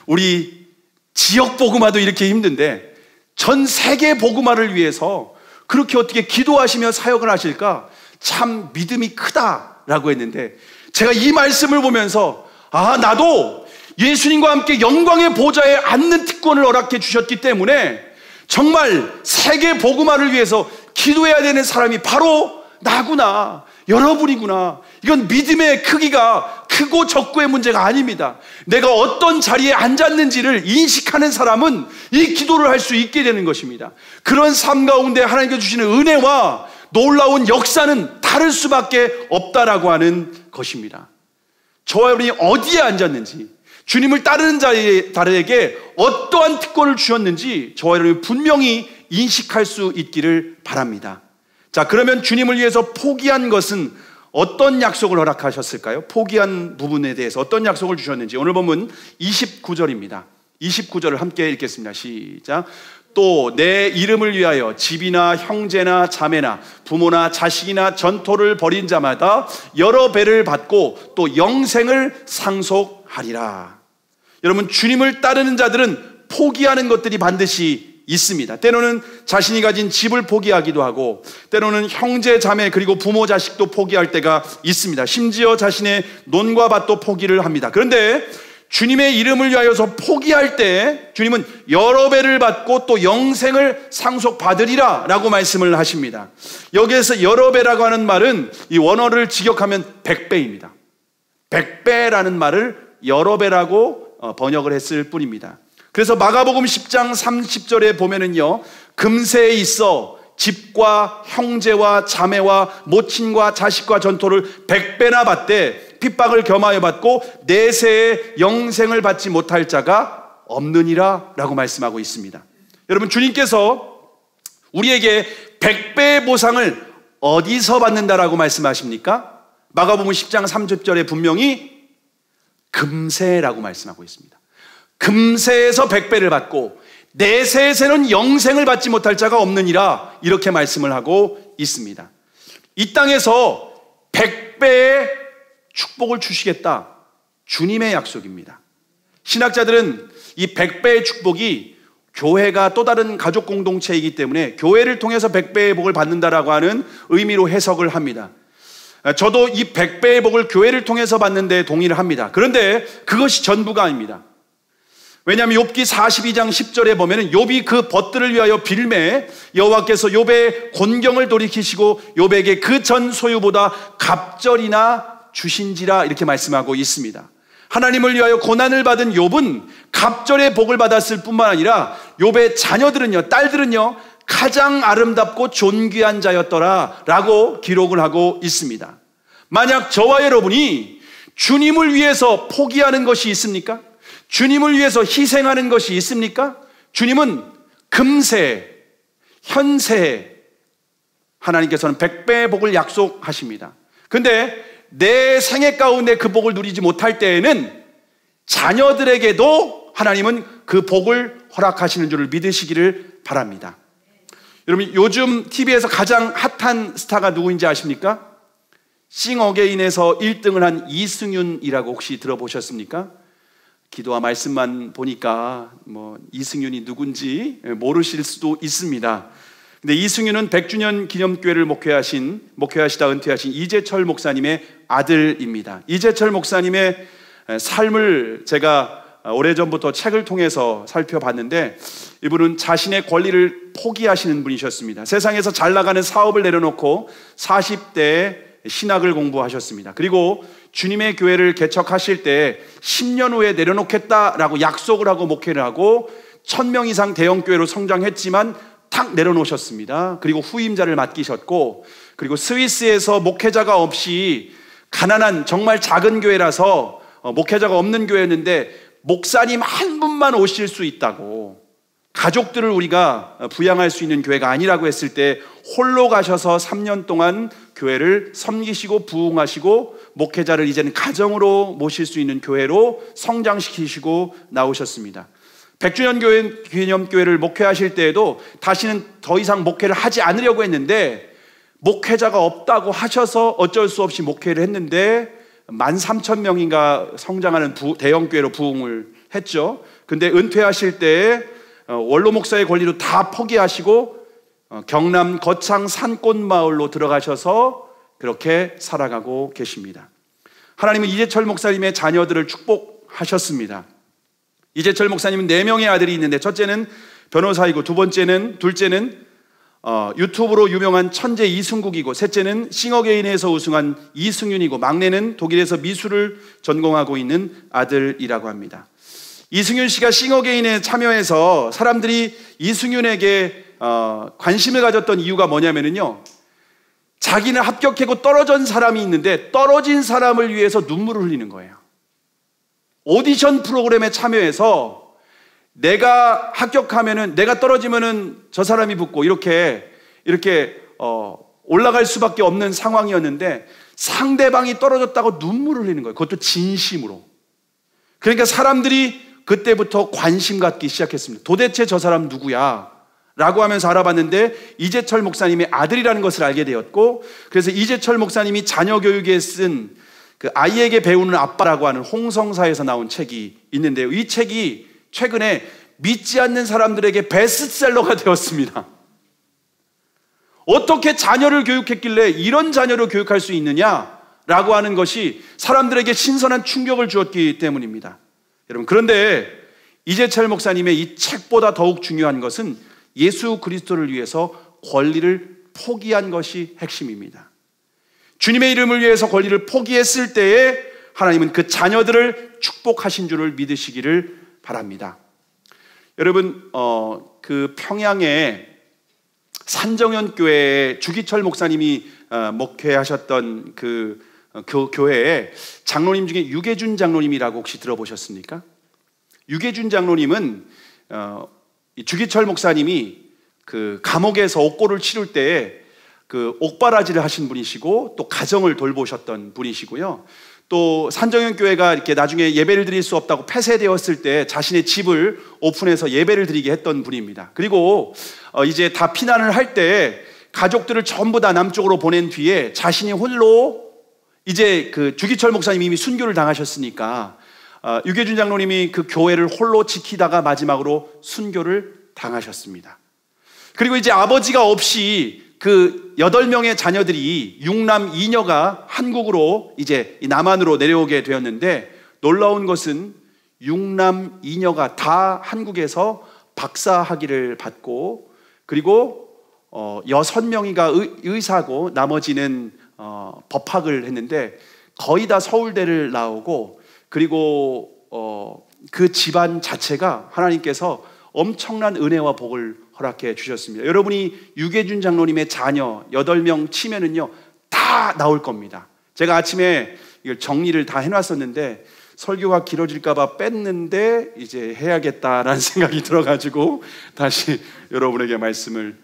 우리 지역 복음화도 이렇게 힘든데 전 세계 복음화를 위해서 그렇게 어떻게 기도하시며 사역을 하실까? 참 믿음이 크다라고 했는데, 제가 이 말씀을 보면서 나도 예수님과 함께 영광의 보좌에 앉는 특권을 허락해 주셨기 때문에 정말 세계 복음화를 위해서 기도해야 되는 사람이 바로 나구나, 여러분이구나. 이건 믿음의 크기가 크고 적고의 문제가 아닙니다. 내가 어떤 자리에 앉았는지를 인식하는 사람은 이 기도를 할 수 있게 되는 것입니다. 그런 삶 가운데 하나님께 주시는 은혜와 놀라운 역사는 다를 수밖에 없다라고 하는 것입니다. 저와 여러분이 어디에 앉았는지, 주님을 따르는 자들에게 어떠한 특권을 주셨는지 저와 여러분이 분명히 인식할 수 있기를 바랍니다. 자, 그러면 주님을 위해서 포기한 것은 어떤 약속을 허락하셨을까요? 포기한 부분에 대해서 어떤 약속을 주셨는지 오늘 본문 29절입니다. 29절을 함께 읽겠습니다. 시작. 또 내 이름을 위하여 집이나 형제나 자매나 부모나 자식이나 전토를 벌인 자마다 여러 배를 받고 또 영생을 상속하리라. 여러분, 주님을 따르는 자들은 포기하는 것들이 반드시 있습니다. 때로는 자신이 가진 집을 포기하기도 하고, 때로는 형제 자매 그리고 부모 자식도 포기할 때가 있습니다. 심지어 자신의 논과 밭도 포기를 합니다. 그런데 주님의 이름을 위하여서 포기할 때 주님은 여러 배를 받고 또 영생을 상속받으리라 라고 말씀을 하십니다. 여기에서 여러 배라고 하는 말은 이 원어를 직역하면 100배입니다. 100배라는 말을 여러 배라고 번역을 했을 뿐입니다. 그래서 마가복음 10장 30절에 보면은요, 금세에 있어 집과 형제와 자매와 모친과 자식과 전토를 100배나 받되 핍박을 겸하여 받고 내세에 영생을 받지 못할 자가 없느니라 라고 말씀하고 있습니다. 여러분, 주님께서 우리에게 100배의 보상을 어디서 받는다라고 말씀하십니까? 마가복음 10장 30절에 분명히 금세라고 말씀하고 있습니다. 금세에서 100배를 받고 내세에서는 영생을 받지 못할 자가 없느니라, 이렇게 말씀을 하고 있습니다. 이 땅에서 100배의 축복을 주시겠다, 주님의 약속입니다. 신학자들은 이 100배의 축복이 교회가 또 다른 가족 공동체이기 때문에 교회를 통해서 100배의 복을 받는다라고 하는 의미로 해석을 합니다. 저도 이 100배의 복을 교회를 통해서 받는 데 동의를 합니다. 그런데 그것이 전부가 아닙니다. 왜냐하면 욥기 42장 10절에 보면은 욥이 그 벗들을 위하여 빌매 여호와께서 욥의 곤경을 돌이키시고 욥에게 그 전 소유보다 갑절이나 주신지라, 이렇게 말씀하고 있습니다. 하나님을 위하여 고난을 받은 욥은 갑절의 복을 받았을 뿐만 아니라 욥의 자녀들은요, 딸들은요, 가장 아름답고 존귀한 자였더라 라고 기록을 하고 있습니다. 만약 저와 여러분이 주님을 위해서 포기하는 것이 있습니까? 주님을 위해서 희생하는 것이 있습니까? 주님은 금세, 현세에 하나님께서는 100배의 복을 약속하십니다. 근데 내 생애 가운데 그 복을 누리지 못할 때에는 자녀들에게도 하나님은 그 복을 허락하시는 줄을 믿으시기를 바랍니다. 여러분, 요즘 TV에서 가장 핫한 스타가 누구인지 아십니까? 싱어게인에서 1등을 한 이승윤이라고 혹시 들어보셨습니까? 기도와 말씀만 보니까 이승윤이 누군지 모르실 수도 있습니다. 근데 이승윤은 100주년 기념교회를 목회하시다 은퇴하신 이재철 목사님의 아들입니다. 이재철 목사님의 삶을 제가 오래전부터 책을 통해서 살펴봤는데, 이분은 자신의 권리를 포기하시는 분이셨습니다. 세상에서 잘 나가는 사업을 내려놓고 40대에 신학을 공부하셨습니다. 그리고 주님의 교회를 개척하실 때 10년 후에 내려놓겠다라고 약속을 하고 목회를 하고 1000명 이상 대형교회로 성장했지만 탁 내려놓으셨습니다. 그리고 후임자를 맡기셨고, 그리고 스위스에서 목회자가 없이 가난한 정말 작은 교회라서 목회자가 없는 교회였는데 목사님 한 분만 오실 수 있다고, 가족들을 우리가 부양할 수 있는 교회가 아니라고 했을 때 홀로 가셔서 3년 동안 교회를 섬기시고 부흥하시고 목회자를 이제는 가정으로 모실 수 있는 교회로 성장시키시고 나오셨습니다. 100주년 기념교회를 목회하실 때에도 다시는 더 이상 목회를 하지 않으려고 했는데 목회자가 없다고 하셔서 어쩔 수 없이 목회를 했는데 13,000명인가 성장하는 대형교회로 부흥을 했죠. 근데 은퇴하실 때 원로 목사의 권리로 다 포기하시고 경남 거창 산골마을로 들어가셔서 그렇게 살아가고 계십니다. 하나님은 이재철 목사님의 자녀들을 축복하셨습니다. 이재철 목사님은 4명의 아들이 있는데, 첫째는 변호사이고, 둘째는 유튜브로 유명한 천재 이승국이고, 셋째는 싱어게인에서 우승한 이승윤이고, 막내는 독일에서 미술을 전공하고 있는 아들이라고 합니다. 이승윤 씨가 싱어게인에 참여해서 사람들이 이승윤에게 관심을 가졌던 이유가 뭐냐면요, 자기는 합격하고 떨어진 사람이 있는데 떨어진 사람을 위해서 눈물을 흘리는 거예요. 오디션 프로그램에 참여해서 내가 합격하면은, 내가 떨어지면은 저 사람이 붙고 이렇게 올라갈 수밖에 없는 상황이었는데 상대방이 떨어졌다고 눈물을 흘리는 거예요. 그것도 진심으로. 그러니까 사람들이 그때부터 관심 갖기 시작했습니다. 도대체 저 사람 누구야? 라고 하면서 알아봤는데 이재철 목사님의 아들이라는 것을 알게 되었고, 그래서 이재철 목사님이 자녀 교육에 쓴 그 아이에게 배우는 아빠라고 하는 홍성사에서 나온 책이 있는데요. 이 책이 최근에 믿지 않는 사람들에게 베스트셀러가 되었습니다. 어떻게 자녀를 교육했길래 이런 자녀를 교육할 수 있느냐라고 하는 것이 사람들에게 신선한 충격을 주었기 때문입니다. 여러분, 그런데 이재철 목사님의 이 책보다 더욱 중요한 것은 예수 그리스도를 위해서 권리를 포기한 것이 핵심입니다. 주님의 이름을 위해서 권리를 포기했을 때에 하나님은 그 자녀들을 축복하신 줄을 믿으시기를 바랍니다. 여러분, 그 평양에 산정현 교회에 주기철 목사님이 목회하셨던 그 교회에 장로님 중에 유계준 장로님이라고 혹시 들어보셨습니까? 유계준 장로님은 주기철 목사님이 그 감옥에서 옥고를 치룰 때에 그 옥바라지를 하신 분이시고 또 가정을 돌보셨던 분이시고요. 또 산정현 교회가 이렇게 나중에 예배를 드릴 수 없다고 폐쇄되었을 때 자신의 집을 오픈해서 예배를 드리게 했던 분입니다. 그리고 이제 다 피난을 할 때 가족들을 전부 다 남쪽으로 보낸 뒤에 자신이 홀로 이제 그 주기철 목사님이 이미 순교를 당하셨으니까 유계준 장로님이 그 교회를 홀로 지키다가 마지막으로 순교를 당하셨습니다. 그리고 이제 아버지가 없이 그 8명의 자녀들이 6남 2녀가 한국으로 이제 남한으로 내려오게 되었는데, 놀라운 것은 6남 2녀가 다 한국에서 박사학위를 받고, 그리고 6명이가 의사고 나머지는 법학을 했는데 거의 다 서울대를 나오고, 그리고 그 집안 자체가 하나님께서 엄청난 은혜와 복을 허락해 주셨습니다. 여러분이 유계준 장로님의 자녀 8명 치면은요 다 나올 겁니다. 제가 아침에 이걸 정리를 다 해놨었는데 설교가 길어질까봐 뺐는데 이제 해야겠다라는 생각이 들어가지고 다시 여러분에게 말씀을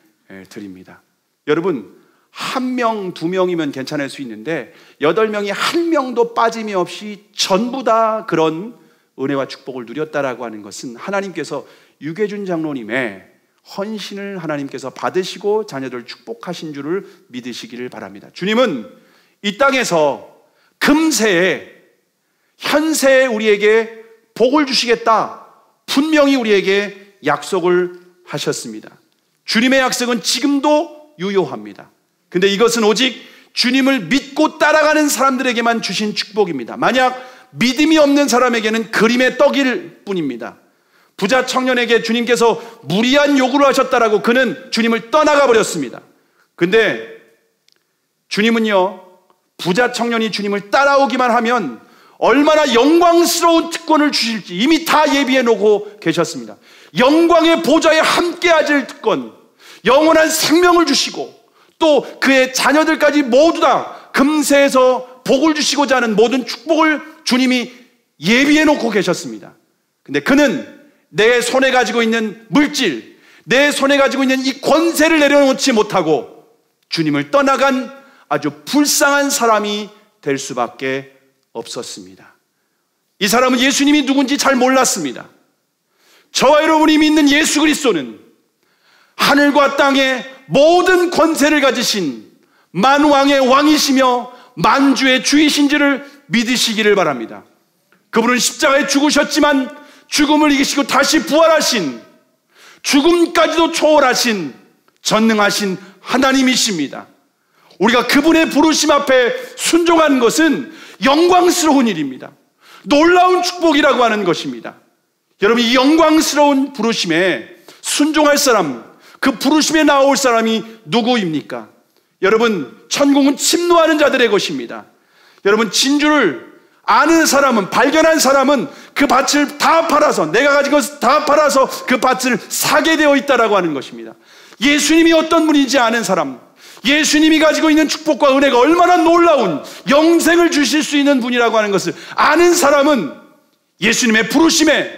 드립니다. 여러분, 1명, 2명이면 괜찮을 수 있는데 8명이 1명도 빠짐이 없이 전부 다 그런 은혜와 축복을 누렸다라고 하는 것은 하나님께서 유계준 장로님의 헌신을 하나님께서 받으시고 자녀들 축복하신 줄을 믿으시기를 바랍니다. 주님은 이 땅에서 금세에 현세에 우리에게 복을 주시겠다 분명히 우리에게 약속을 하셨습니다. 주님의 약속은 지금도 유효합니다. 근데 이것은 오직 주님을 믿고 따라가는 사람들에게만 주신 축복입니다. 만약 믿음이 없는 사람에게는 그림의 떡일 뿐입니다. 부자 청년에게 주님께서 무리한 요구를 하셨다라고 그는 주님을 떠나가 버렸습니다. 근데 주님은요, 부자 청년이 주님을 따라오기만 하면 얼마나 영광스러운 특권을 주실지 이미 다 예비해 놓고 계셨습니다. 영광의 보좌에 함께 앉을 특권, 영원한 생명을 주시고 또 그의 자녀들까지 모두 다 금세에서 복을 주시고자 하는 모든 축복을 주님이 예비해 놓고 계셨습니다. 근데 그는 내 손에 가지고 있는 물질, 내 손에 가지고 있는 이 권세를 내려놓지 못하고 주님을 떠나간 아주 불쌍한 사람이 될 수밖에 없었습니다. 이 사람은 예수님이 누군지 잘 몰랐습니다. 저와 여러분이 믿는 예수 그리스도는 하늘과 땅의 모든 권세를 가지신 만왕의 왕이시며 만주의 주이신지를 믿으시기를 바랍니다. 그분은 십자가에 죽으셨지만 죽음을 이기시고 다시 부활하신, 죽음까지도 초월하신 전능하신 하나님이십니다. 우리가 그분의 부르심 앞에 순종하는 것은 영광스러운 일입니다. 놀라운 축복이라고 하는 것입니다. 여러분, 이 영광스러운 부르심에 순종할 사람, 그 부르심에 나올 사람이 누구입니까? 여러분, 천국은 침노하는 자들의 것입니다. 여러분, 진주를 아는 사람은, 발견한 사람은 그 밭을 다 팔아서, 내가 가진 것을 다 팔아서 그 밭을 사게 되어 있다라고 하는 것입니다. 예수님이 어떤 분인지 아는 사람, 예수님이 가지고 있는 축복과 은혜가 얼마나 놀라운 영생을 주실 수 있는 분이라고 하는 것을 아는 사람은 예수님의 부르심에,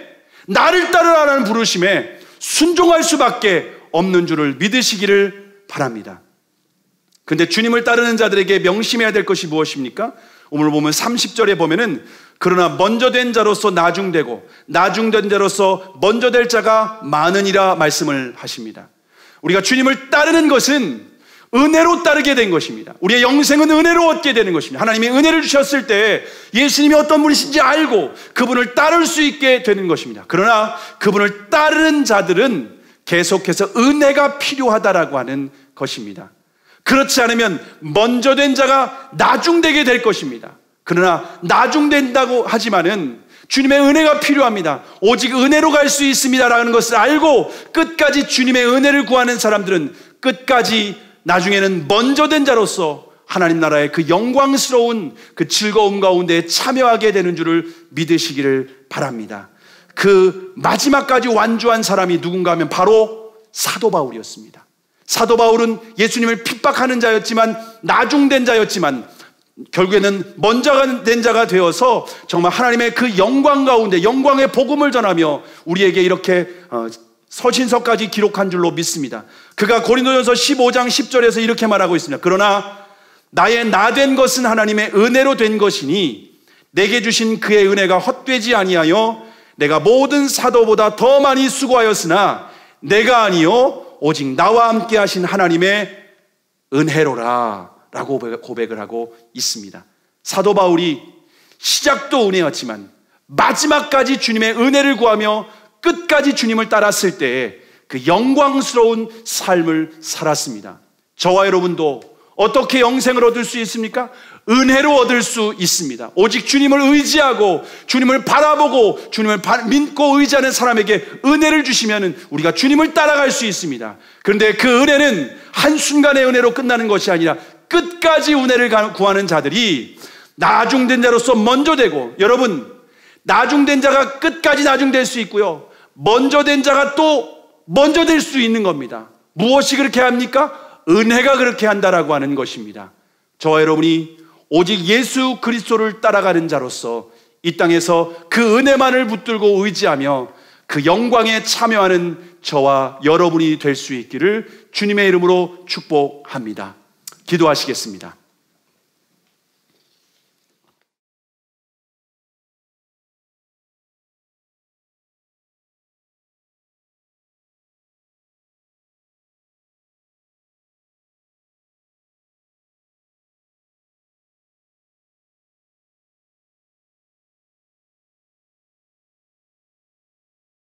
나를 따르라는 부르심에 순종할 수밖에 없는 줄을 믿으시기를 바랍니다. 근데 주님을 따르는 자들에게 명심해야 될 것이 무엇입니까? 오늘 보면 30절에 보면은 그러나 먼저 된 자로서 나중되고 나중된 자로서 먼저 될 자가 많으니라 말씀을 하십니다. 우리가 주님을 따르는 것은 은혜로 따르게 된 것입니다. 우리의 영생은 은혜로 얻게 되는 것입니다. 하나님이 은혜를 주셨을 때 예수님이 어떤 분이신지 알고 그분을 따를 수 있게 되는 것입니다. 그러나 그분을 따르는 자들은 계속해서 은혜가 필요하다라고 하는 것입니다. 그렇지 않으면 먼저 된 자가 나중되게 될 것입니다. 그러나 나중된다고 하지만은 주님의 은혜가 필요합니다. 오직 은혜로 갈 수 있습니다라는 것을 알고 끝까지 주님의 은혜를 구하는 사람들은 끝까지 나중에는 먼저 된 자로서 하나님 나라의 그 영광스러운 그 즐거움 가운데 참여하게 되는 줄을 믿으시기를 바랍니다. 그 마지막까지 완주한 사람이 누군가 하면 바로 사도 바울이었습니다. 사도 바울은 예수님을 핍박하는 자였지만 나중된 자였지만 결국에는 먼저 된 자가 되어서 정말 하나님의 그 영광 가운데 영광의 복음을 전하며 우리에게 이렇게 서신서까지 기록한 줄로 믿습니다. 그가 고린도전서 15장 10절에서 이렇게 말하고 있습니다. 그러나 나의 나 된 것은 하나님의 은혜로 된 것이니 내게 주신 그의 은혜가 헛되지 아니하여 내가 모든 사도보다 더 많이 수고하였으나 내가 아니요 오직 나와 함께 하신 하나님의 은혜로라 라고 고백을 하고 있습니다. 사도 바울이 시작도 은혜였지만 마지막까지 주님의 은혜를 구하며 끝까지 주님을 따랐을 때에 그 영광스러운 삶을 살았습니다. 저와 여러분도 어떻게 영생을 얻을 수 있습니까? 은혜로 얻을 수 있습니다. 오직 주님을 의지하고 주님을 바라보고 주님을 믿고 의지하는 사람에게 은혜를 주시면 우리가 주님을 따라갈 수 있습니다. 그런데 그 은혜는 한순간의 은혜로 끝나는 것이 아니라 끝까지 은혜를 구하는 자들이 나중된 자로서 먼저 되고, 여러분 나중된 자가 끝까지 나중될 수 있고요, 먼저 된 자가 또 먼저 될 수 있는 겁니다. 무엇이 그렇게 합니까? 은혜가 그렇게 한다라고 하는 것입니다. 저와 여러분이 오직 예수 그리스도를 따라가는 자로서 이 땅에서 그 은혜만을 붙들고 의지하며 그 영광에 참여하는 저와 여러분이 될 수 있기를 주님의 이름으로 축복합니다. 기도하시겠습니다.